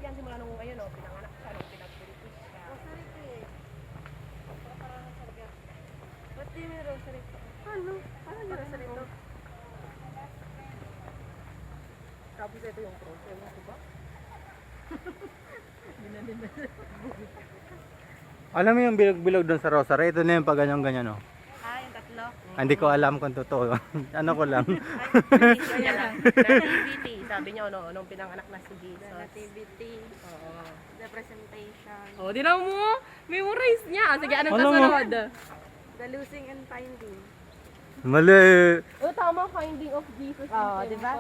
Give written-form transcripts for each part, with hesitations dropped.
yan simula nung ayun o, pinanganak siya, nung pinag-buntis siya. Rosary ko eh. Para sarga. Ba't di may rosary ko? Ano? Ano yung rosary to? Tapos ito yung cross, ewan ko ba? Alam mo yung bilog-bilog doon sa rosary, ito na yung pag ganyan-ganyan oh. Ah, yung tatlo. Hindi ko alam kung totoo. Ano ko lang. Kaya lang, nativity, sabi niya ano, nung pinanganak na si Jesus. Nativity. Oo. The presentation. Oh, di na mo, memorize niya. Sige, anong Alam mo. kasunod? The losing and finding. Mali. Oh, tama, finding of Jesus. Oo, di ba?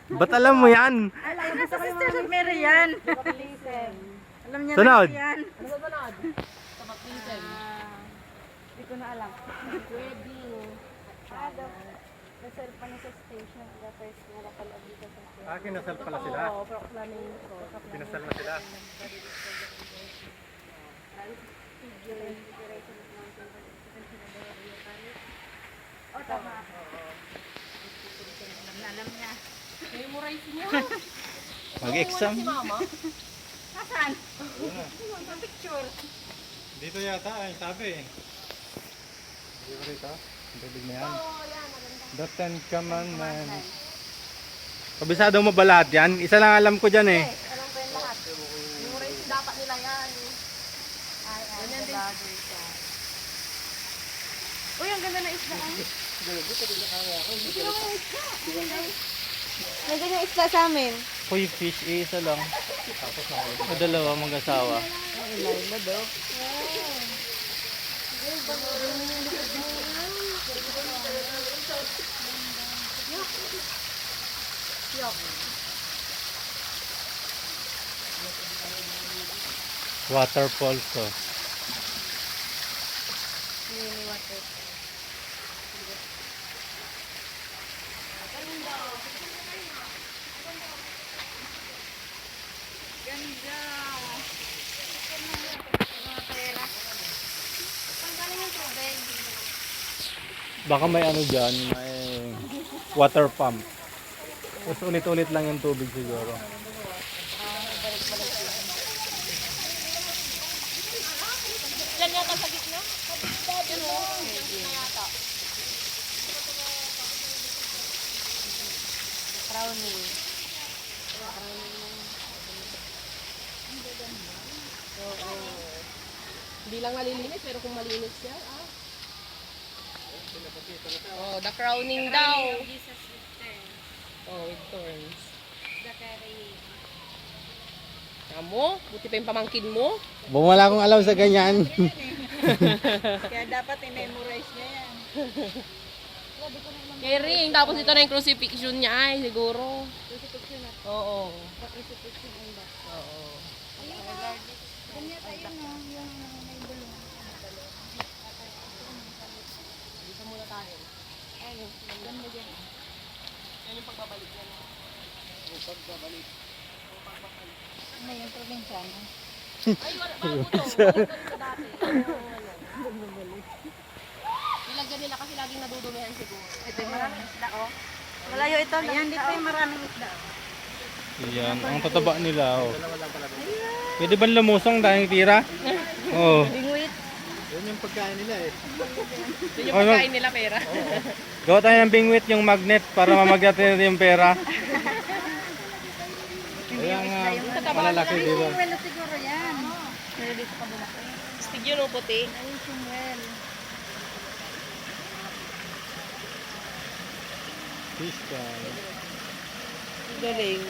Ba't alam mo yan? Alam mo sa Sister St. Mary yan. Alam niya Sunod. na yan. Ano sa sunod? Sa baptism. Hindi ko na alam. Wedding. The self-manifestation, the first miracle of Jesus. Kinasal pala Oo, proclamation. Kinasal na sila. Oh, tama. Alam niya. Memorize niya. Mag-exam. Si mama. Nasaan? Sa picture. Dito yata ay sabi. Dito rito. Tubig na yan. The Ten Commandments. Kabisado mo ba lahat yan? Isa lang alam ko dyan eh. Alam ko yung lahat. Memorize dapat nila yan. Ay, ganyan din. Uy, ang ganda na isda. May ganyang isda sa amin. Hoy, fish isa lang. O dalawa mag-asawa. Laila daw. Waterfall to. Mini water. Ganda. Mga pera. Panggaling yung tubig. Baka may ano dyan, may water pump. Tapos ulit-ulit lang yung tubig siguro. Diyan yata sa gitna. Diyan o. Gitna yata. Crowning. Hindi lang nalilinis, pero kung malinis siya, Oh, the crowning daw. Jesus return. Oh, with thorns. The carrying. Amo, buti pa yung pamangkin mo. Wala akong alam sa ganyan. Kaya dapat i-memorize niya yan. Kering, tapos ito na yung crucifixion niya ay, siguro. Crucifixion na. Oo. Crucifixion ang ba? Oo. Ganyan tayo no, yung may bulong. Dito muna tayo. Ayun, ganda dyan. Yan yung pagbabalik yan. Ano yung probinsya, no? Ay, wala bago to. Bago to dati. Nilagyan nila kasi laging nadudumihan siguro. Ito yung maraming isda, oh. Malayo ito. Ayan, dito yung maraming isda. Yan, ang tataba nila. Oh. Pwede ba lumusong dahil tira? Oo. Bingwit. Yun yung pagkain nila eh. Yun yung pagkain nila pera. Gawa tayo ng bingwit yung magnet para mamagyatin yung pera. Ayan nga, malalaki dito. Yung well siguro yan. Pero dito ka bulaki. Stig yun o puti. Ayun yung well. Fish guys. Galing.